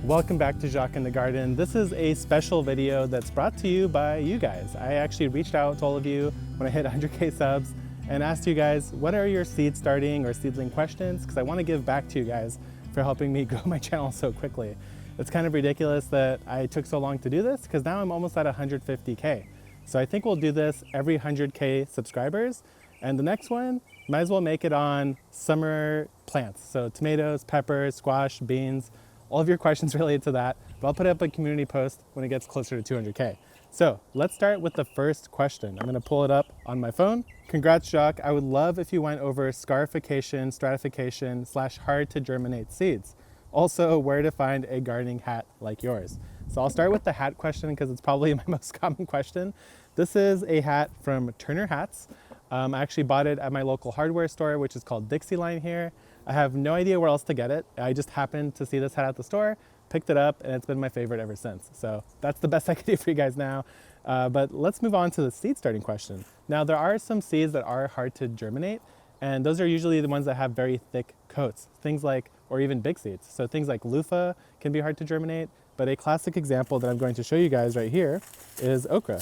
Welcome back to Jacques in the Garden. This is a special video that's brought to you by you guys. I actually reached out to all of you when I hit 100K subs and asked you guys, what are your seed starting or seedling questions? Because I want to give back to you guys for helping me grow my channel so quickly. It's kind of ridiculous that I took so long to do this because now I'm almost at 150K. So I think we'll do this every 100K subscribers. And the next one, might as well make it on summer plants. So tomatoes, peppers, squash, beans, all of your questions related to that, but I'll put up a community post when it gets closer to 200K. So let's start with the first question. I'm gonna pull it up on my phone. Congrats, Jacques. I would love if you went over scarification, stratification, / hard to germinate seeds. Also, where to find a gardening hat like yours. So I'll start with the hat question because it's probably my most common question. This is a hat from Turner Hats. I actually bought it at my local hardware store, which is called Dixieline here. I have no idea where else to get it. I just happened to see this hat at the store, picked it up, and it's been my favorite ever since. So that's the best I can do for you guys now. But let's move on to the seed starting question. Now, there are some seeds that are hard to germinate, and those are usually the ones that have very thick coats, things like, or even big seeds. So things like loofah can be hard to germinate, but a classic example that I'm going to show you guys right here is okra.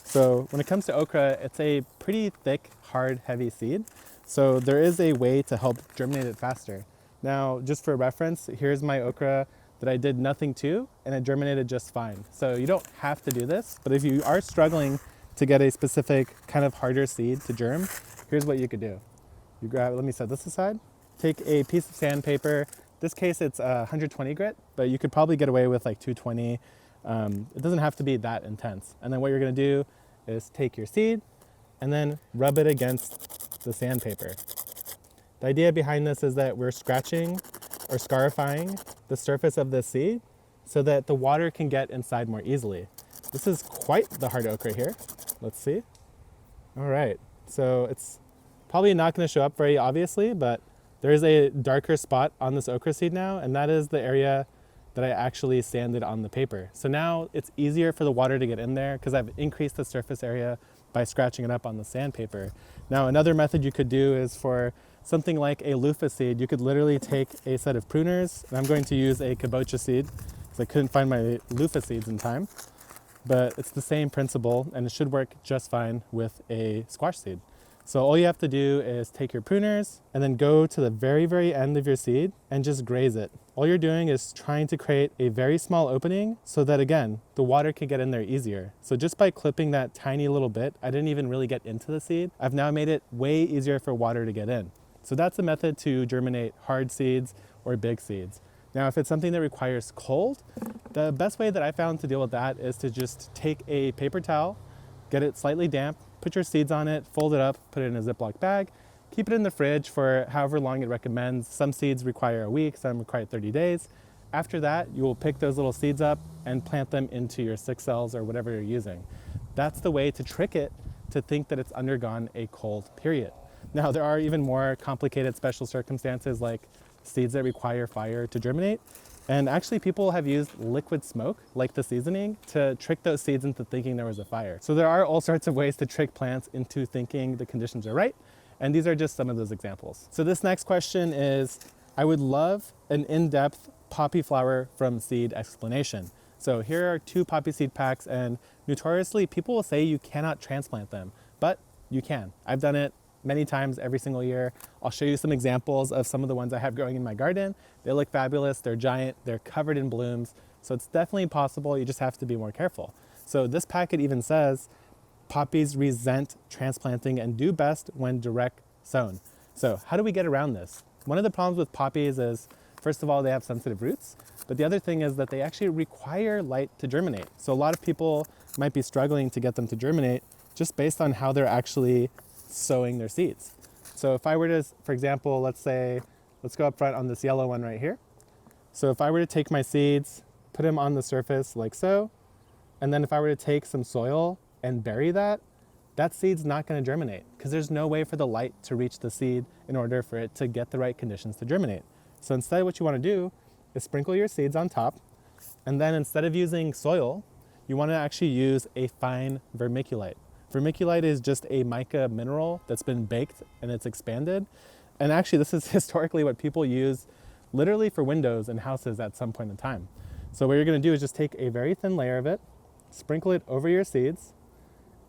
So when it comes to okra, it's a pretty thick, hard, heavy seed. So there is a way to help germinate it faster. Now, just for reference, here's my okra that I did nothing to, and it germinated just fine. So you don't have to do this, but if you are struggling to get a specific kind of harder seed to germ, here's what you could do. You grab, let me set this aside. Take a piece of sandpaper. This case, it's 120 grit, but you could probably get away with like 220. It doesn't have to be that intense. And then what you're gonna do is take your seed and then rub it against the sandpaper. The idea behind this is that we're scratching or scarifying the surface of the seed so that the water can get inside more easily. This is quite the hard okra here. Let's see. All right, so it's probably not gonna show up very obviously, but there is a darker spot on this okra seed now, and that is the area that I actually sanded on the paper. So now it's easier for the water to get in there because I've increased the surface area by scratching it up on the sandpaper. Now, another method you could do is for something like a loofah seed, you could literally take a set of pruners, and I'm going to use a kabocha seed because I couldn't find my loofah seeds in time, but it's the same principle and it should work just fine with a squash seed. So all you have to do is take your pruners and then go to the very, very end of your seed and just graze it. All you're doing is trying to create a very small opening so that, again, the water can get in there easier. So just by clipping that tiny little bit, I didn't even really get into the seed. I've now made it way easier for water to get in. So that's a method to germinate hard seeds or big seeds. Now, if it's something that requires cold, the best way that I found to deal with that is to just take a paper towel, get it slightly damp, put your seeds on it, fold it up, put it in a Ziploc bag, keep it in the fridge for however long it recommends. Some seeds require a week, some require 30 days. After that, you will pick those little seeds up and plant them into your 6 cells or whatever you're using. That's the way to trick it to think that it's undergone a cold period. Now, there are even more complicated special circumstances like seeds that require fire to germinate. And actually, people have used liquid smoke, like the seasoning, to trick those seeds into thinking there was a fire. So there are all sorts of ways to trick plants into thinking the conditions are right. And these are just some of those examples. So this next question is, I would love an in-depth poppy flower from seed explanation. So here are 2 poppy seed packs, and notoriously, people will say you cannot transplant them, but you can. I've done it many times every single year. I'll show you some examples of some of the ones I have growing in my garden. They look fabulous, they're giant, they're covered in blooms. So it's definitely possible, you just have to be more careful. So this packet even says, poppies resent transplanting and do best when direct sown. So how do we get around this? One of the problems with poppies is, first of all, they have sensitive roots, but the other thing is that they actually require light to germinate. So a lot of people might be struggling to get them to germinate just based on how they're actually sowing their seeds. So if I were to, for example, let's go up front on this yellow one right here. So if I were to take my seeds, put them on the surface like so, and then if I were to take some soil and bury that, that seed's not going to germinate because there's no way for the light to reach the seed in order for it to get the right conditions to germinate. So instead, what you want to do is sprinkle your seeds on top, and then instead of using soil, you want to actually use a fine vermiculite. Vermiculite is just a mica mineral that's been baked and it's expanded. And actually, this is historically what people use literally for windows in houses at some point in time. So what you're gonna do is just take a very thin layer of it, sprinkle it over your seeds,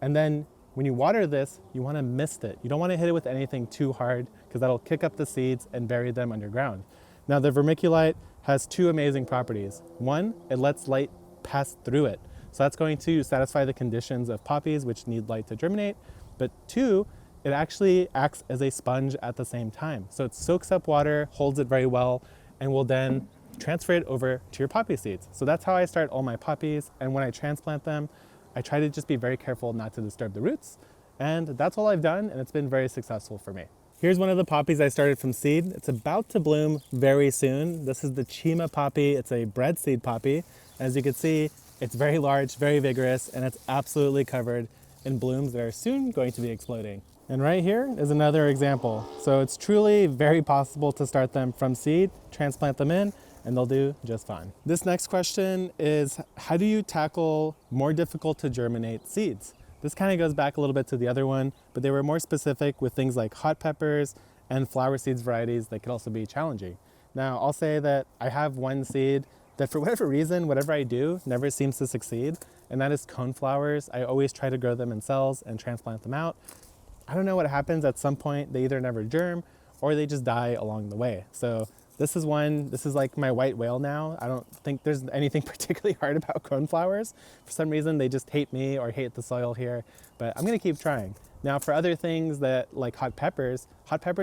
and then when you water this, you wanna mist it. You don't wanna hit it with anything too hard because that'll kick up the seeds and bury them underground. Now the vermiculite has two amazing properties. One, it lets light pass through it. So that's going to satisfy the conditions of poppies which need light to germinate. But two, it actually acts as a sponge at the same time. So it soaks up water, holds it very well, and will then transfer it over to your poppy seeds. So that's how I start all my poppies. And when I transplant them, I try to just be very careful not to disturb the roots. And that's all I've done, and it's been very successful for me. Here's one of the poppies I started from seed. It's about to bloom very soon. This is the Chima poppy. It's a bread seed poppy. As you can see, it's very large, very vigorous, and it's absolutely covered in blooms that are soon going to be exploding. And right here is another example. So it's truly very possible to start them from seed, transplant them in, and they'll do just fine. This next question is, how do you tackle more difficult to germinate seeds? This kind of goes back a little bit to the other one, but they were more specific with things like hot peppers and flower seeds varieties that could also be challenging. Now, I'll say that I have one seed that for whatever reason, whatever I do, never seems to succeed, and that is coneflowers. I always try to grow them in cells and transplant them out. I don't know what happens. At some point, they either never germ or they just die along the way. So this is like my white whale now. I don't think there's anything particularly hard about coneflowers. For some reason, they just hate me or hate the soil here, but I'm gonna keep trying. Now for other things that like hot peppers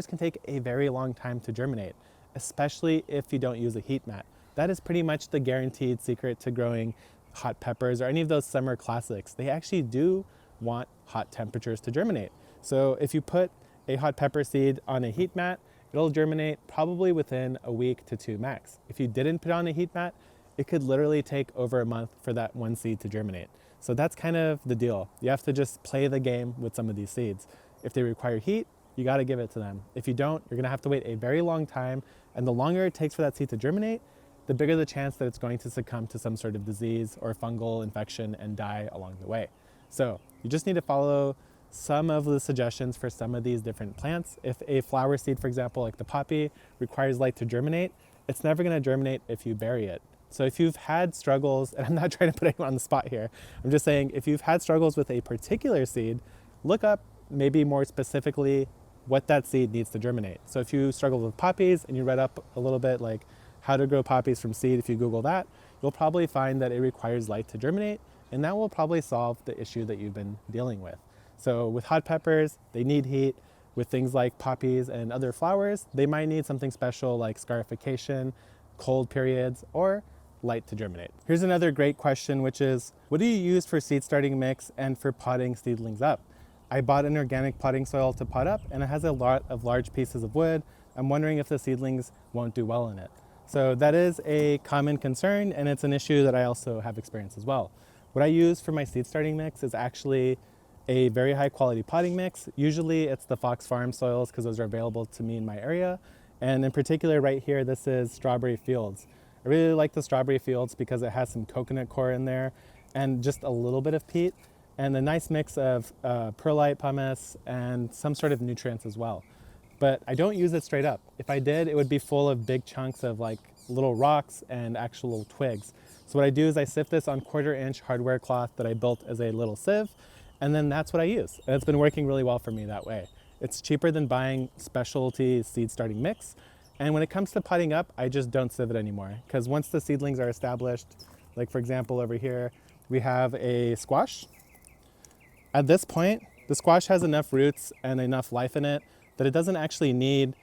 can take a very long time to germinate, especially if you don't use a heat mat. That is pretty much the guaranteed secret to growing hot peppers or any of those summer classics. They actually do want hot temperatures to germinate. So if you put a hot pepper seed on a heat mat, it'll germinate probably within a week to 2 max. If you didn't put on a heat mat, it could literally take over a month for that one seed to germinate. So that's kind of the deal. You have to just play the game with some of these seeds. If they require heat, you gotta give it to them. If you don't, you're gonna have to wait a very long time, and the longer it takes for that seed to germinate, the bigger the chance that it's going to succumb to some sort of disease or fungal infection and die along the way. So you just need to follow some of the suggestions for some of these different plants. If a flower seed, for example, like the poppy, requires light to germinate, it's never gonna germinate if you bury it. So if you've had struggles, and I'm not trying to put anyone on the spot here, I'm just saying if you've had struggles with a particular seed, look up maybe more specifically what that seed needs to germinate. So if you struggle with poppies and you read up a little bit like how to grow poppies from seed, if you Google that, you'll probably find that it requires light to germinate, and that will probably solve the issue that you've been dealing with. So with hot peppers, they need heat. With things like poppies and other flowers, they might need something special like scarification, cold periods, or light to germinate. Here's another great question, which is, what do you use for seed starting mix and for potting seedlings up? I bought an organic potting soil to pot up, and it has a lot of large pieces of wood. I'm wondering if the seedlings won't do well in it. So that is a common concern, and it's an issue that I also have experienced as well. What I use for my seed starting mix is actually a very high quality potting mix. Usually it's the Fox Farm soils because those are available to me in my area. And in particular right here, this is Strawberry Fields. I really like the Strawberry Fields because it has some coconut coir in there and just a little bit of peat and a nice mix of perlite, pumice, and some sort of nutrients as well. But I don't use it straight up. If I did, it would be full of big chunks of like little rocks and actual twigs. So what I do is I sift this on 1/4-inch hardware cloth that I built as a little sieve, and then that's what I use. And it's been working really well for me that way. It's cheaper than buying specialty seed starting mix. And when it comes to potting up, I just don't sieve it anymore. Because once the seedlings are established, like for example over here, we have a squash. At this point, the squash has enough roots and enough life in it that it doesn't actually need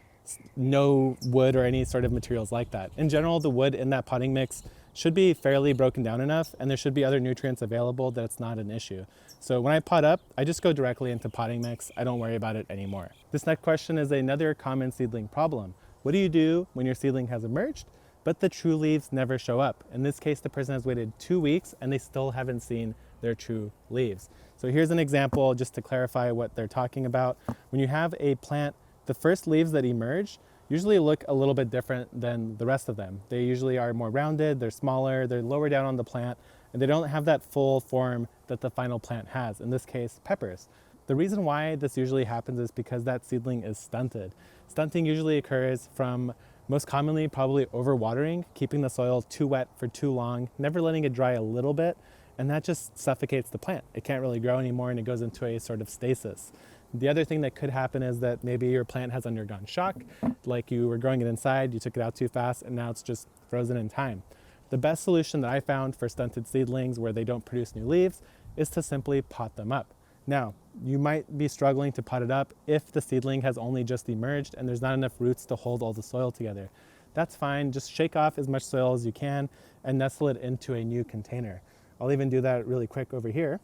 no wood or any sort of materials like that. In general, the wood in that potting mix should be fairly broken down enough, and there should be other nutrients available that it's not an issue. So when I pot up, I just go directly into potting mix. I don't worry about it anymore. This next question is another common seedling problem. What do you do when your seedling has emerged, but the true leaves never show up? In this case, the person has waited 2 weeks and they still haven't seen their true leaves. So here's an example just to clarify what they're talking about. When you have a plant, the first leaves that emerge usually look a little bit different than the rest of them. They usually are more rounded, they're smaller, they're lower down on the plant, and they don't have that full form that the final plant has, in this case, peppers. The reason why this usually happens is because that seedling is stunted. Stunting usually occurs from Most commonly, probably overwatering, keeping the soil too wet for too long, never letting it dry a little bit, and that just suffocates the plant. It can't really grow anymore and it goes into a sort of stasis. The other thing that could happen is that maybe your plant has undergone shock, like you were growing it inside, you took it out too fast, and now it's just frozen in time. The best solution that I found for stunted seedlings where they don't produce new leaves is to simply pot them up. Now, you might be struggling to pot it up if the seedling has only just emerged and there's not enough roots to hold all the soil together. That's fine, just shake off as much soil as you can and nestle it into a new container. I'll even do that really quick over here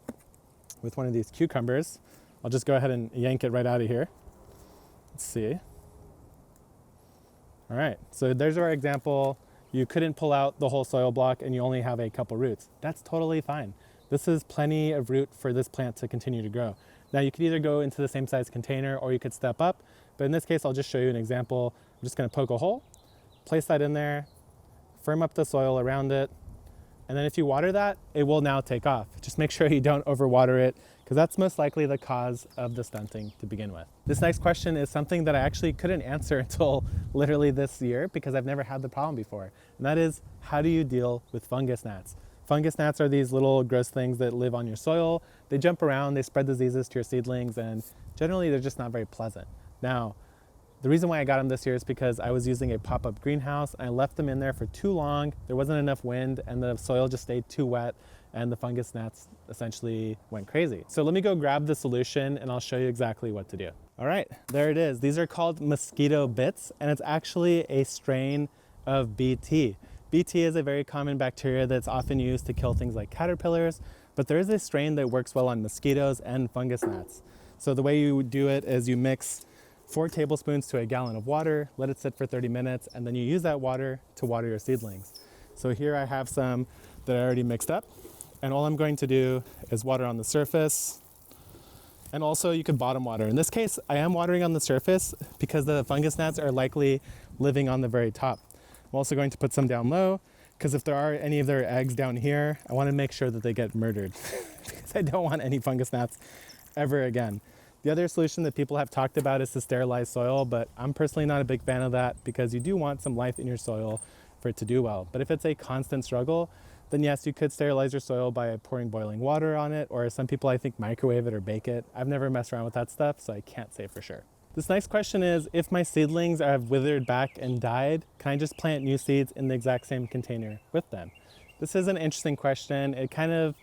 with one of these cucumbers. I'll just go ahead and yank it right out of here. Let's see. All right, so there's our example. You couldn't pull out the whole soil block and you only have a couple roots. That's totally fine. This is plenty of root for this plant to continue to grow. Now you could either go into the same size container or you could step up, but in this case, I'll just show you an example. I'm just gonna poke a hole, place that in there, firm up the soil around it, and then if you water that, it will now take off. Just make sure you don't overwater it because that's most likely the cause of the stunting to begin with. This next question is something that I actually couldn't answer until literally this year because I've never had the problem before. And that is, how do you deal with fungus gnats? Fungus gnats are these little gross things that live on your soil. They jump around, they spread diseases to your seedlings, and generally they're just not very pleasant. Now, the reason why I got them this year is because I was using a pop-up greenhouse and I left them in there for too long. There wasn't enough wind and the soil just stayed too wet and the fungus gnats essentially went crazy. So let me go grab the solution and I'll show you exactly what to do. All right, there it is. These are called mosquito bits and it's actually a strain of BT. BT is a very common bacteria that's often used to kill things like caterpillars, but there is a strain that works well on mosquitoes and fungus gnats. So the way you do it is you mix 4 tablespoons to a gallon of water, let it sit for 30 minutes, and then you use that water to water your seedlings. So here I have some that I already mixed up, and all I'm going to do is water on the surface, and also you could bottom water. In this case, I am watering on the surface because the fungus gnats are likely living on the very top. I'm also going to put some down low, because if there are any of their eggs down here, I want to make sure that they get murdered, because I don't want any fungus gnats ever again. The other solution that people have talked about is to sterilize soil, but I'm personally not a big fan of that because you do want some life in your soil for it to do well. But if it's a constant struggle, then yes, you could sterilize your soil by pouring boiling water on it, or some people I think microwave it or bake it. I've never messed around with that stuff, so I can't say for sure. This next question is, if my seedlings have withered back and died, can I just plant new seeds in the exact same container with them? This is an interesting question. It kind of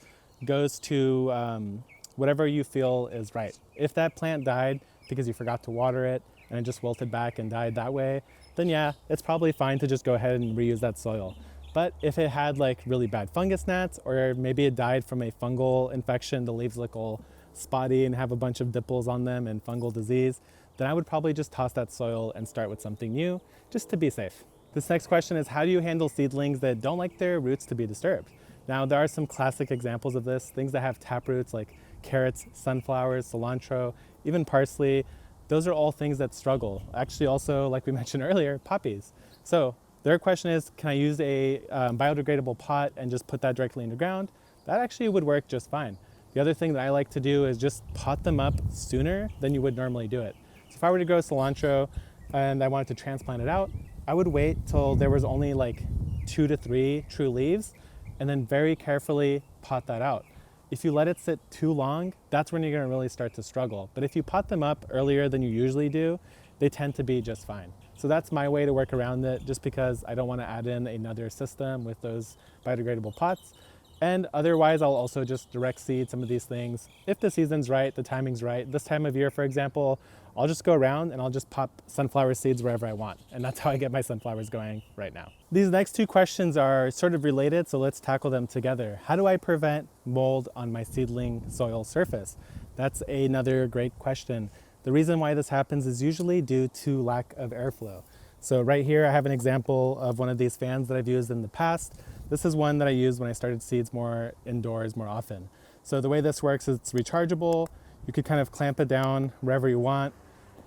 goes to whatever you feel is right. If that plant died because you forgot to water it and it just wilted back and died that way, then yeah, it's probably fine to just go ahead and reuse that soil. But if it had like really bad fungus gnats, or maybe it died from a fungal infection, the leaves look all spotty and have a bunch of dimples on them and fungal disease, then I would probably just toss that soil and start with something new, just to be safe. This next question is, how do you handle seedlings that don't like their roots to be disturbed? Now, there are some classic examples of this, things that have tap roots like carrots, sunflowers, cilantro, even parsley. Those are all things that struggle. Actually, also, like we mentioned earlier, poppies. So their question is, can I use a biodegradable pot and just put that directly in the ground? That actually would work just fine. The other thing that I like to do is just pot them up sooner than you would normally do it. So if I were to grow cilantro and I wanted to transplant it out, I would wait till there was only like 2 to 3 true leaves and then very carefully pot that out. If you let it sit too long, that's when you're gonna really start to struggle. But if you pot them up earlier than you usually do, they tend to be just fine. So that's my way to work around it, just because I don't wanna add in another system with those biodegradable pots. And otherwise, I'll also just direct seed some of these things. If the season's right, the timing's right. This time of year, for example, I'll just go around and I'll just pop sunflower seeds wherever I want. And that's how I get my sunflowers going right now. These next 2 questions are sort of related, so let's tackle them together. How do I prevent mold on my seedling soil surface? That's another great question. The reason why this happens is usually due to lack of airflow. So right here, I have an example of one of these fans that I've used in the past. This is one that I used when I started seeds more indoors more often. So the way this works is it's rechargeable. You could kind of clamp it down wherever you want.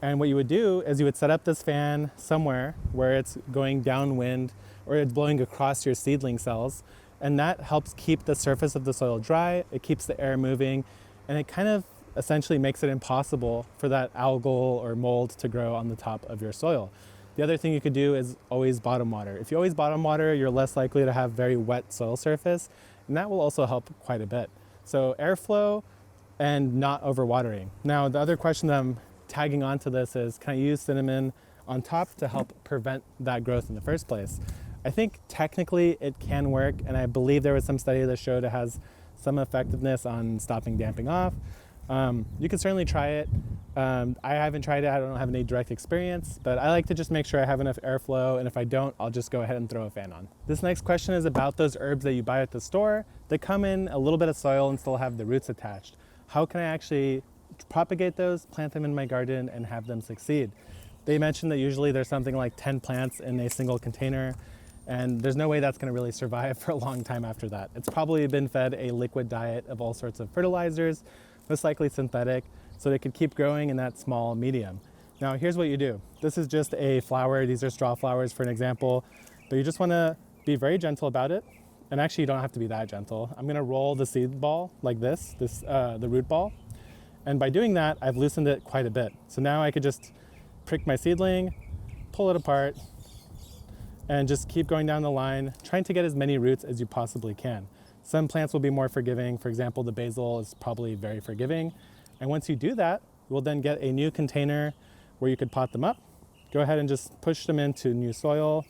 And what you would do is you would set up this fan somewhere where it's going downwind or it's blowing across your seedling cells. And that helps keep the surface of the soil dry. It keeps the air moving, and it kind of essentially makes it impossible for that algal or mold to grow on the top of your soil. The other thing you could do is always bottom water. If you always bottom water, you're less likely to have very wet soil surface, and that will also help quite a bit. So airflow and not overwatering. Now, the other question that I'm tagging onto this is, can I use cinnamon on top to help prevent that growth in the first place? I think technically it can work, and I believe there was some study that showed it has some effectiveness on stopping damping off. You can certainly try it. I haven't tried it, I don't have any direct experience, but I like to just make sure I have enough airflow, and if I don't, I'll just go ahead and throw a fan on. This next question is about those herbs that you buy at the store that come in a little bit of soil and still have the roots attached. How can I actually propagate those, plant them in my garden, and have them succeed? They mentioned that usually there's something like 10 plants in a single container, and there's no way that's going to really survive for a long time after that. It's probably been fed a liquid diet of all sorts of fertilizers, most likely synthetic, so they could keep growing in that small medium. Now here's what you do. This is just a flower. These are straw flowers for an example, but you just want to be very gentle about it. And actually you don't have to be that gentle. I'm going to roll the seed ball like this, the root ball. And by doing that, I've loosened it quite a bit. So now I could just prick my seedling, pull it apart, and just keep going down the line, trying to get as many roots as you possibly can. Some plants will be more forgiving. For example, the basil is probably very forgiving. And once you do that, you'll then get a new container where you could pot them up. Go ahead and just push them into new soil.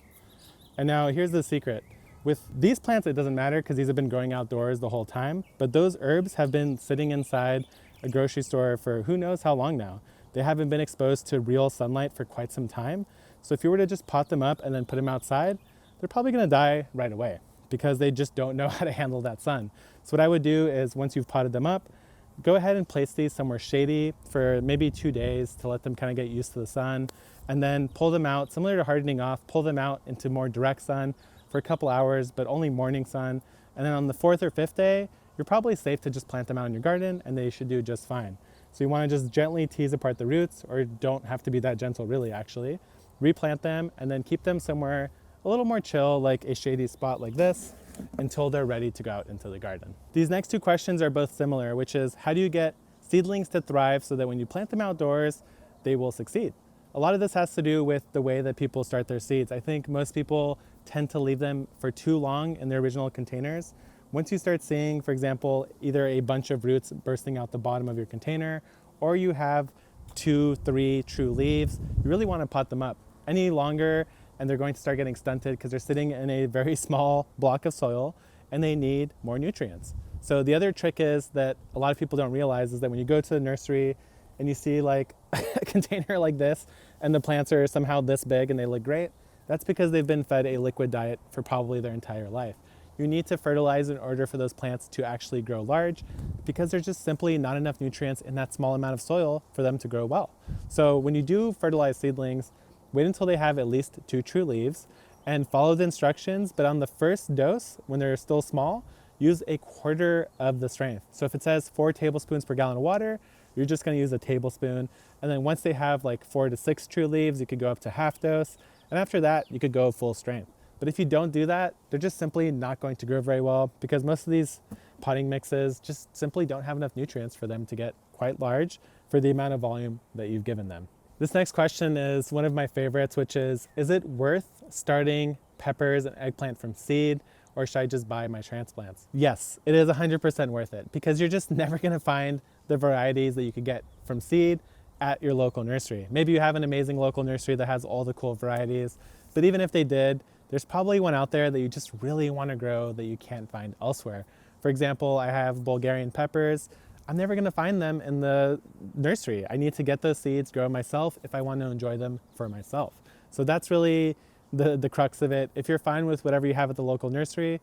And now here's the secret. With these plants, it doesn't matter because these have been growing outdoors the whole time, but those herbs have been sitting inside a grocery store for who knows how long now. They haven't been exposed to real sunlight for quite some time. So if you were to just pot them up and then put them outside, they're probably gonna die right away because they just don't know how to handle that sun. So what I would do is once you've potted them up, go ahead and place these somewhere shady for maybe 2 days to let them kind of get used to the sun, and then pull them out, similar to hardening off, pull them out into more direct sun for a couple hours, but only morning sun. And then on the 4th or 5th day, you're probably safe to just plant them out in your garden and they should do just fine. So you wanna just gently tease apart the roots, or don't have to be that gentle really actually. Replant them and then keep them somewhere a little more chill, like a shady spot like this, until they're ready to go out into the garden. These next two questions are both similar, which is how do you get seedlings to thrive so that when you plant them outdoors, they will succeed? A lot of this has to do with the way that people start their seeds. I think most people tend to leave them for too long in their original containers. Once you start seeing, for example, either a bunch of roots bursting out the bottom of your container, or you have 2, 3 true leaves, you really want to pot them up. Any longer, and they're going to start getting stunted because they're sitting in a very small block of soil and they need more nutrients. So the other trick is that a lot of people don't realize is that when you go to the nursery and you see like a container like this and the plants are somehow this big and they look great, that's because they've been fed a liquid diet for probably their entire life. You need to fertilize in order for those plants to actually grow large because there's just simply not enough nutrients in that small amount of soil for them to grow well. So when you do fertilize seedlings, wait until they have at least 2 true leaves and follow the instructions, but on the first dose, when they're still small, use a quarter of the strength. So if it says 4 tablespoons per gallon of water, you're just gonna use a tablespoon. And then once they have like 4 to 6 true leaves, you could go up to half dose. And after that, you could go full strength. But if you don't do that, they're just simply not going to grow very well because most of these potting mixes just simply don't have enough nutrients for them to get quite large for the amount of volume that you've given them. This next question is one of my favorites, which is it worth starting peppers and eggplant from seed, or should I just buy my transplants? Yes, it is 100% worth it because you're just never gonna find the varieties that you could get from seed at your local nursery. Maybe you have an amazing local nursery that has all the cool varieties, but even if they did, there's probably one out there that you just really wanna grow that you can't find elsewhere. For example, I have Bulgarian peppers. I'm never gonna find them in the nursery. I need to get those seeds, grow myself if I want to enjoy them for myself. So that's really the crux of it. If you're fine with whatever you have at the local nursery,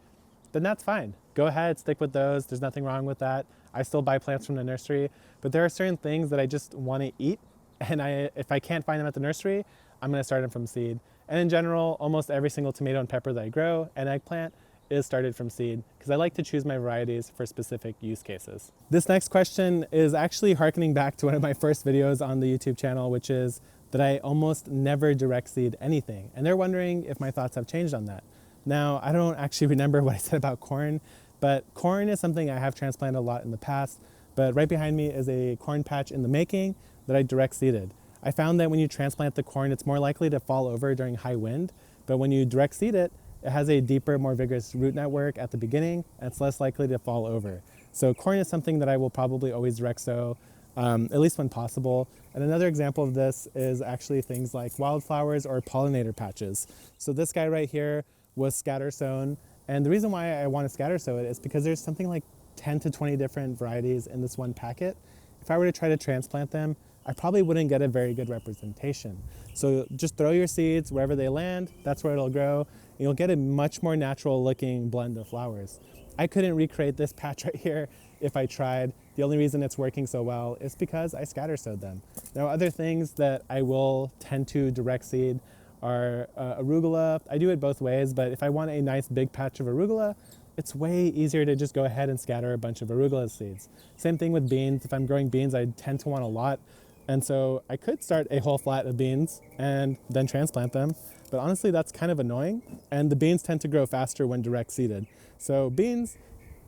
then that's fine. Go ahead, stick with those. There's nothing wrong with that. I still buy plants from the nursery, but there are certain things that I just wanna eat, and if I can't find them at the nursery, I'm gonna start them from seed. And in general, almost every single tomato and pepper that I grow and eggplant is started from seed because I like to choose my varieties for specific use cases. This next question is actually harkening back to one of my first videos on the YouTube channel, which is that I almost never direct seed anything. And they're wondering if my thoughts have changed on that. Now, I don't actually remember what I said about corn, but corn is something I have transplanted a lot in the past, but right behind me is a corn patch in the making that I direct seeded. I found that when you transplant the corn, it's more likely to fall over during high wind, but when you direct seed it, it has a deeper, more vigorous root network at the beginning, and it's less likely to fall over. So corn is something that I will probably always direct sow, at least when possible. And another example of this is actually things like wildflowers or pollinator patches. So this guy right here was scatter sown. And the reason why I want to scatter sow it is because there's something like 10 to 20 different varieties in this one packet. If I were to try to transplant them, I probably wouldn't get a very good representation. So just throw your seeds wherever they land, that's where it'll grow. And you'll get a much more natural looking blend of flowers. I couldn't recreate this patch right here if I tried. The only reason it's working so well is because I scatter sowed them. Now other things that I will tend to direct seed are arugula. I do it both ways, but if I want a nice big patch of arugula, it's way easier to just go ahead and scatter a bunch of arugula seeds. Same thing with beans. If I'm growing beans, I tend to want a lot. And so I could start a whole flat of beans and then transplant them. But honestly, that's kind of annoying. And the beans tend to grow faster when direct seeded. So beans,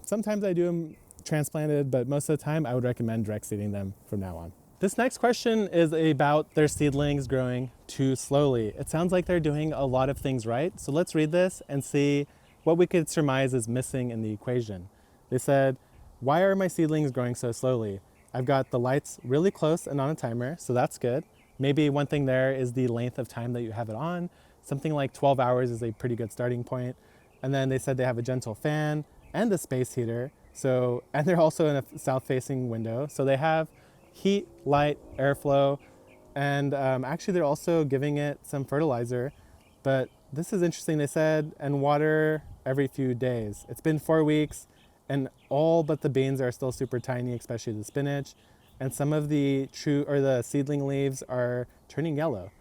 sometimes I do them transplanted, but most of the time I would recommend direct seeding them from now on. This next question is about their seedlings growing too slowly. It sounds like they're doing a lot of things right. So let's read this and see what we could surmise is missing in the equation. They said, why are my seedlings growing so slowly? I've got the lights really close and on a timer, so that's good. Maybe one thing there is the length of time that you have it on. Something like 12 hours is a pretty good starting point. And then they said they have a gentle fan and a space heater. So, and they're also in a south-facing window. So they have heat, light, airflow, and actually they're also giving it some fertilizer. But this is interesting, they said, and water every few days. It's been 4 weeks, and all but the beans are still super tiny, especially the spinach. And some of the the seedling leaves are turning yellow.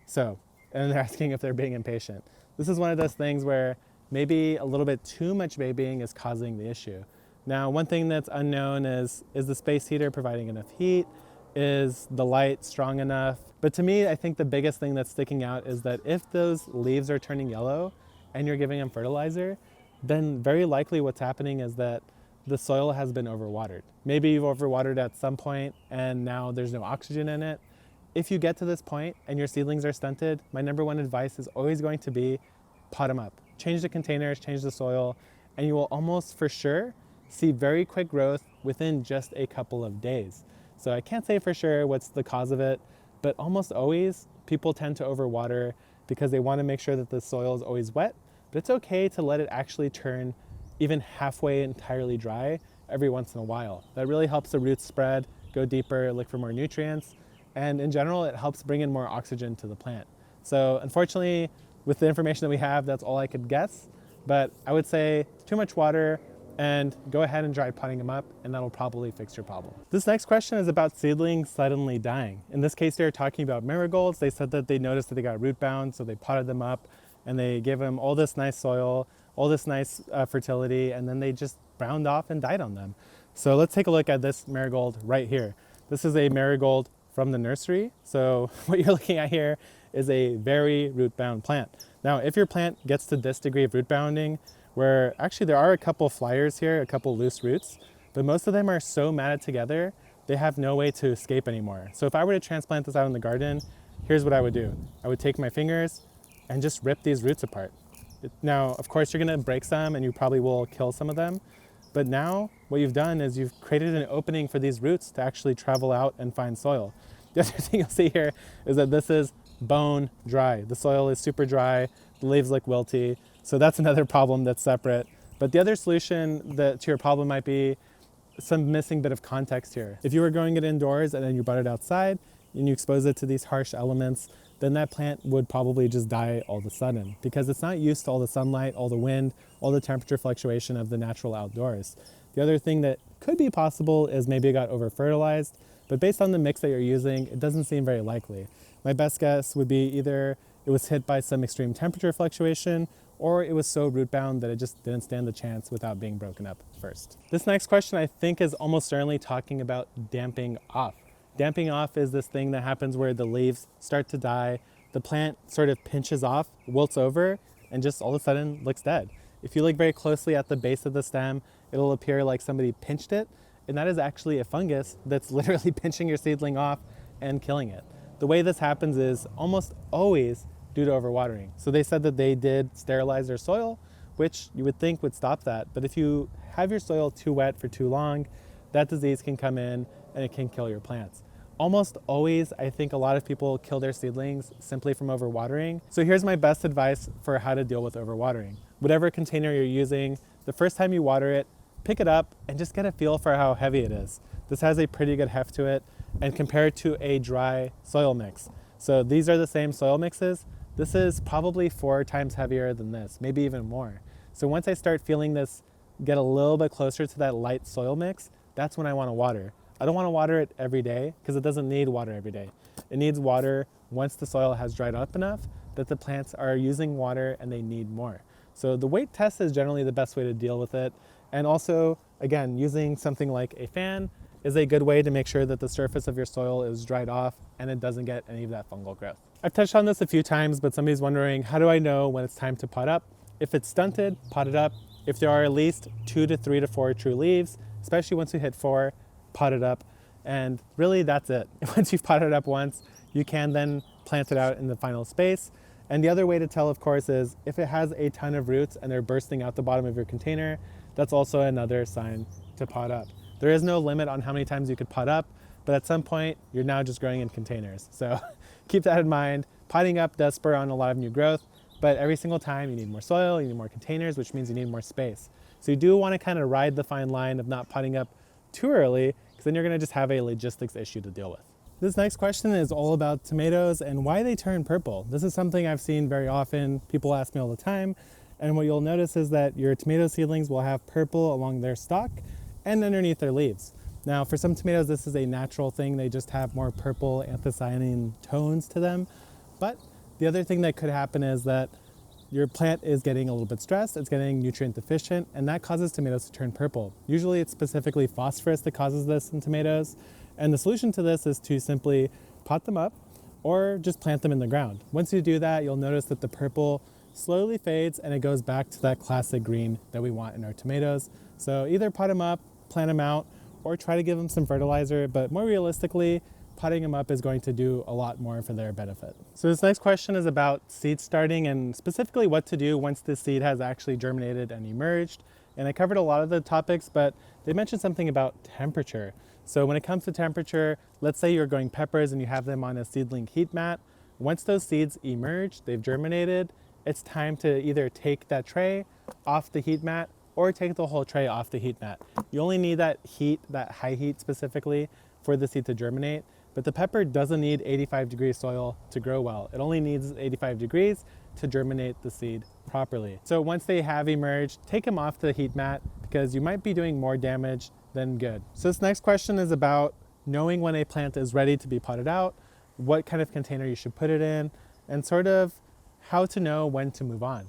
So, and they're asking if they're being impatient. This is one of those things where maybe a little bit too much babying is causing the issue. Now, one thing that's unknown is the space heater providing enough heat? Is the light strong enough? But to me, I think the biggest thing that's sticking out is that if those leaves are turning yellow and you're giving them fertilizer, then very likely what's happening is that the soil has been overwatered. Maybe you've overwatered at some point and now there's no oxygen in it. If you get to this point and your seedlings are stunted, my number one advice is always going to be pot them up. Change the containers, change the soil, and you will almost for sure see very quick growth within just a couple of days. So I can't say for sure what's the cause of it, but almost always people tend to overwater because they want to make sure that the soil is always wet, but it's okay to let it actually turn even halfway entirely dry every once in a while. That really helps the roots spread, go deeper, look for more nutrients, and in general, it helps bring in more oxygen to the plant. So unfortunately, with the information that we have, that's all I could guess, but I would say too much water, and go ahead and try potting them up, and that'll probably fix your problem. This next question is about seedlings suddenly dying. In this case, they're talking about marigolds. They said that they noticed that they got root bound, so they potted them up, and they gave them all this nice soil, all this nice fertility, and then they just browned off and died on them. So let's take a look at this marigold right here. This is a marigold from the nursery. So what you're looking at here is a very root bound plant. Now, if your plant gets to this degree of root bounding, where actually there are a couple flyers here, a couple loose roots, but most of them are so matted together, they have no way to escape anymore. So if I were to transplant this out in the garden, here's what I would do. I would take my fingers and just rip these roots apart. Now, of course, you're gonna break some and you probably will kill some of them, but now what you've done is you've created an opening for these roots to actually travel out and find soil. The other thing you'll see here is that this is bone dry. The soil is super dry, the leaves look wilty, so that's another problem that's separate. But the other solution to your problem might be some missing bit of context here. If you were growing it indoors and then you brought it outside and you expose it to these harsh elements, then that plant would probably just die all of a sudden because it's not used to all the sunlight, all the wind, all the temperature fluctuation of the natural outdoors. The other thing that could be possible is maybe it got over-fertilized, but based on the mix that you're using, it doesn't seem very likely. My best guess would be either it was hit by some extreme temperature fluctuation or it was so root bound that it just didn't stand the chance without being broken up first. This next question I think is almost certainly talking about damping off. Damping off is this thing that happens where the leaves start to die, the plant sort of pinches off, wilts over, and just all of a sudden looks dead. If you look very closely at the base of the stem, it'll appear like somebody pinched it, and that is actually a fungus that's literally pinching your seedling off and killing it. the way this happens is almost always due to overwatering. So they said that they did sterilize their soil, which you would think would stop that. But if you have your soil too wet for too long, that disease can come in and it can kill your plants. Almost always, I think a lot of people kill their seedlings simply from overwatering. So here's my best advice for how to deal with overwatering. Whatever container you're using, the first time you water it, pick it up and just get a feel for how heavy it is. This has a pretty good heft to it, and compare it to a dry soil mix. So these are the same soil mixes. This is probably 4 times heavier than this, maybe even more. So once I start feeling this get a little bit closer to that light soil mix, that's when I want to water. I don't want to water it every day because it doesn't need water every day. It needs water once the soil has dried up enough that the plants are using water and they need more. So the weight test is generally the best way to deal with it. And also, again, using something like a fan is a good way to make sure that the surface of your soil is dried off and it doesn't get any of that fungal growth. I've touched on this a few times, but somebody's wondering, how do I know when it's time to pot up? If it's stunted, pot it up. If there are at least 2 to 3 to 4 true leaves, especially once you hit 4, pot it up. And really that's it. Once you've potted it up once, you can then plant it out in the final space. And the other way to tell, of course, is if it has a ton of roots and they're bursting out the bottom of your container, that's also another sign to pot up. There is no limit on how many times you could pot up, but at some point you're now just growing in containers. So keep that in mind. Potting up does spur on a lot of new growth, but every single time you need more soil, you need more containers, which means you need more space. So you do want to kind of ride the fine line of not potting up too early, because then you're going to just have a logistics issue to deal with. This next question is all about tomatoes and why they turn purple. This is something I've seen very often. People ask me all the time. And what you'll notice is that your tomato seedlings will have purple along their stalk and underneath their leaves. Now, for some tomatoes, this is a natural thing. They just have more purple anthocyanin tones to them. But the other thing that could happen is that your plant is getting a little bit stressed, it's getting nutrient deficient, and that causes tomatoes to turn purple. Usually it's specifically phosphorus that causes this in tomatoes. And the solution to this is to simply pot them up or just plant them in the ground. Once you do that, you'll notice that the purple slowly fades and it goes back to that classic green that we want in our tomatoes. So either pot them up, plant them out, or try to give them some fertilizer, but more realistically, potting them up is going to do a lot more for their benefit. So this next question is about seed starting and specifically what to do once the seed has actually germinated and emerged. And I covered a lot of the topics, but they mentioned something about temperature. So when it comes to temperature, let's say you're growing peppers and you have them on a seedling heat mat. Once those seeds emerge, they've germinated, it's time to either take that tray off the heat mat or take the whole tray off the heat mat. You only need that heat, that high heat specifically, for the seed to germinate. But the pepper doesn't need 85-degree soil to grow well. It only needs 85 degrees to germinate the seed properly. So once they have emerged, take them off the heat mat because you might be doing more damage than good. So this next question is about knowing when a plant is ready to be potted out, what kind of container you should put it in, and sort of how to know when to move on.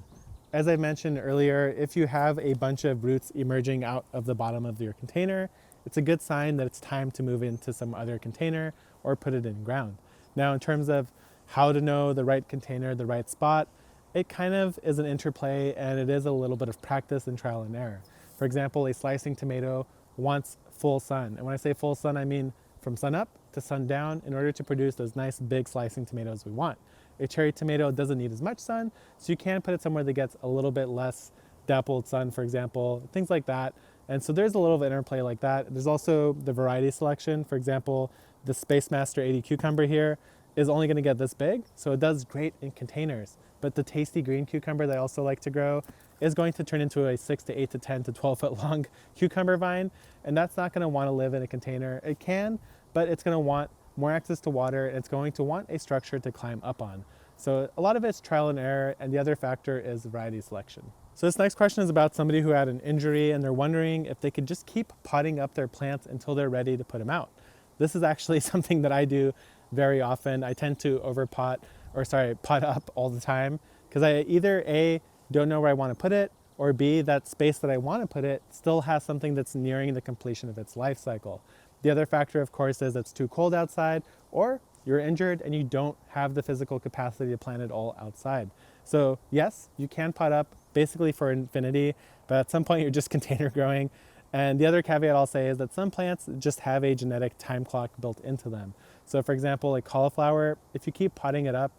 As I mentioned earlier, if you have a bunch of roots emerging out of the bottom of your container, it's a good sign that it's time to move into some other container or put it in ground. Now, in terms of how to know the right container, the right spot, it kind of is an interplay and it is a little bit of practice and trial and error. For example, a slicing tomato wants full sun. And when I say full sun, I mean from sun up to sun down in order to produce those nice big slicing tomatoes we want. A cherry tomato doesn't need as much sun, so you can put it somewhere that gets a little bit less dappled sun, for example, things like that. And so there's a little bit of interplay like that. There's also the variety selection. For example, the Space Master 80 cucumber here is only going to get this big, so it does great in containers. But the tasty green cucumber that I also like to grow is going to turn into a 6 to 8 to 10 to 12 foot long cucumber vine, and that's not going to want to live in a container. It can, but it's going to want more access to water, and it's going to want a structure to climb up on. So a lot of it's trial and error, and the other factor is variety selection. So this next question is about somebody who had an injury and they're wondering if they could just keep potting up their plants until they're ready to put them out. This is actually something that I do very often. I tend to pot up all the time because I either A, don't know where I want to put it, or B, that space that I want to put it still has something that's nearing the completion of its life cycle. The other factor, of course, is it's too cold outside, or you're injured and you don't have the physical capacity to plant it all outside. So yes, you can pot up basically for infinity, but at some point you're just container growing And the other caveat I'll say is that some plants just have a genetic time clock built into them. So for example, like cauliflower, if you keep potting it up,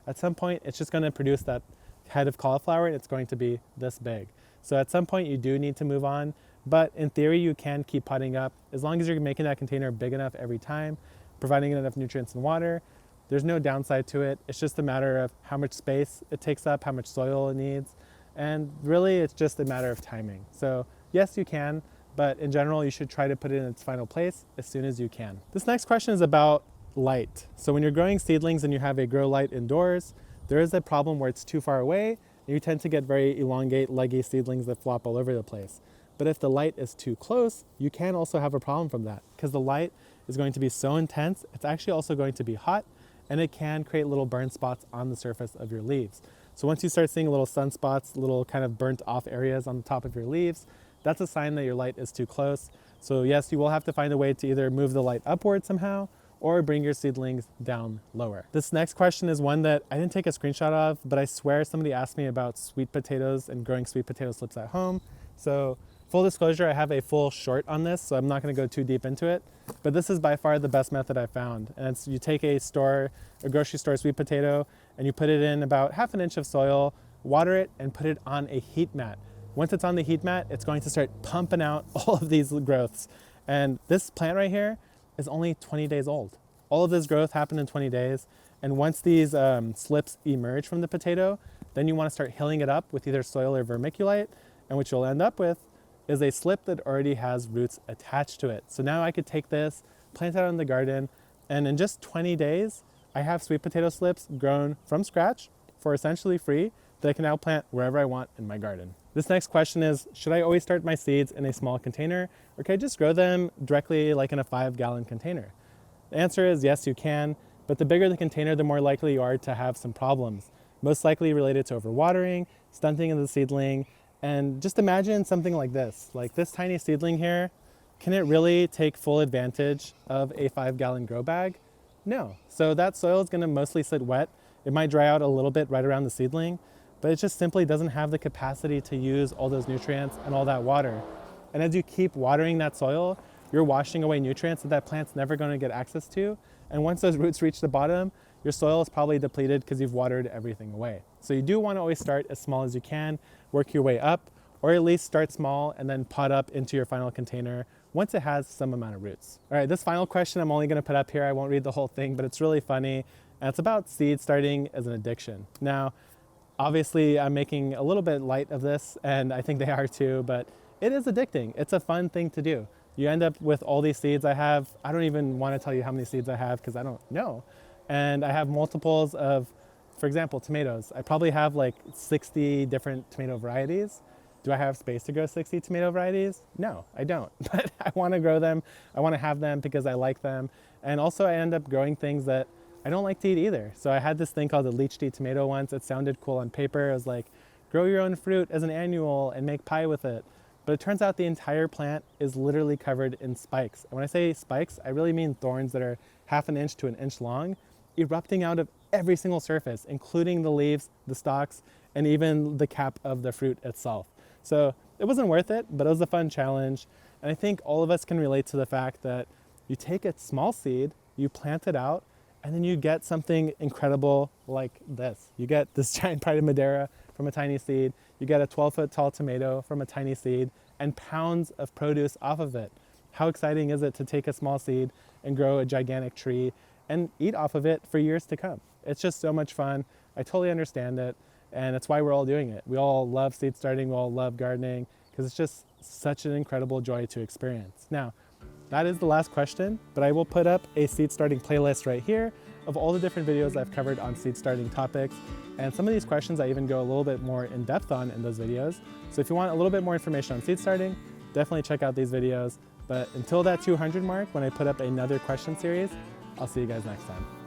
at some point it's just going to produce that head of cauliflower and it's going to be this big. So at some point you do need to move on, but in theory you can keep potting up as long as you're making that container big enough every time, providing it enough nutrients and water. There's no downside to it. It's just a matter of how much space it takes up, how much soil it needs, and really it's just a matter of timing. So yes, you can, but in general, you should try to put it in its final place as soon as you can. This next question is about light. So when you're growing seedlings and you have a grow light indoors, there is a problem where it's too far away, and you tend to get very elongate, leggy seedlings that flop all over the place. But if the light is too close, you can also have a problem from that because the light is going to be so intense, it's actually also going to be hot, and it can create little burn spots on the surface of your leaves. So once you start seeing little sunspots, little kind of burnt off areas on the top of your leaves, that's a sign that your light is too close. So yes, you will have to find a way to either move the light upward somehow or bring your seedlings down lower. This next question is one that I didn't take a screenshot of, but I swear somebody asked me about sweet potatoes and growing sweet potato slips at home. So full disclosure, I have a full short on this, so I'm not gonna go too deep into it, but this is by far the best method I've found. And it's you take a grocery store sweet potato, and you put it in about ½ inch of soil, water it, and put it on a heat mat. Once it's on the heat mat, it's going to start pumping out all of these growths. And this plant right here is only 20 days old. All of this growth happened in 20 days. And once these slips emerge from the potato, then you want to start hilling it up with either soil or vermiculite. And what you'll end up with is a slip that already has roots attached to it. So now I could take this, plant it out in the garden, and in just 20 days, I have sweet potato slips grown from scratch for essentially free that I can now plant wherever I want in my garden. This next question is, should I always start my seeds in a small container, or can I just grow them directly like in a 5-gallon container? The answer is yes, you can, but the bigger the container, the more likely you are to have some problems, most likely related to overwatering, stunting of the seedling, and just imagine something like this tiny seedling here. Can it really take full advantage of a 5-gallon grow bag? No. So that soil is going to mostly sit wet. It might dry out a little bit right around the seedling, but it just simply doesn't have the capacity to use all those nutrients and all that water. And as you keep watering that soil, you're washing away nutrients that plant's never going to get access to. And once those roots reach the bottom, your soil is probably depleted because you've watered everything away. So you do want to always start as small as you can, work your way up, or at least start small and then pot up into your final container once it has some amount of roots. All right, this final question I'm only going to put up here. I won't read the whole thing, but it's really funny. And it's about seed starting as an addiction. Now, obviously, I'm making a little bit light of this, and I think they are too, but it is addicting. It's a fun thing to do. You end up with all these seeds I have. I don't even want to tell you how many seeds I have because I don't know. And I have multiples of, for example, tomatoes. I probably have like 60 different tomato varieties. Do I have space to grow 60 tomato varieties? No, I don't, but I want to grow them. I want to have them because I like them. And also I end up growing things that I don't like to eat either. So I had this thing called the leech-tea tomato once. It sounded cool on paper. It was like, grow your own fruit as an annual and make pie with it. But it turns out the entire plant is literally covered in spikes. And when I say spikes, I really mean thorns that are ½ inch to 1 inch long, erupting out of every single surface, including the leaves, the stalks, and even the cap of the fruit itself. So it wasn't worth it, but it was a fun challenge. And I think all of us can relate to the fact that you take a small seed, you plant it out, and then you get something incredible like this. You get this giant Pride of Madeira from a tiny seed. You get a 12-foot tall tomato from a tiny seed and pounds of produce off of it. How exciting is it to take a small seed and grow a gigantic tree and eat off of it for years to come? It's just so much fun. I totally understand it. And that's why we're all doing it. We all love seed starting. We all love gardening because it's just such an incredible joy to experience. Now, that is the last question, but I will put up a seed starting playlist right here of all the different videos I've covered on seed starting topics. And some of these questions I even go a little bit more in depth on in those videos. So if you want a little bit more information on seed starting, definitely check out these videos. But until that 200 mark, when I put up another question series, I'll see you guys next time.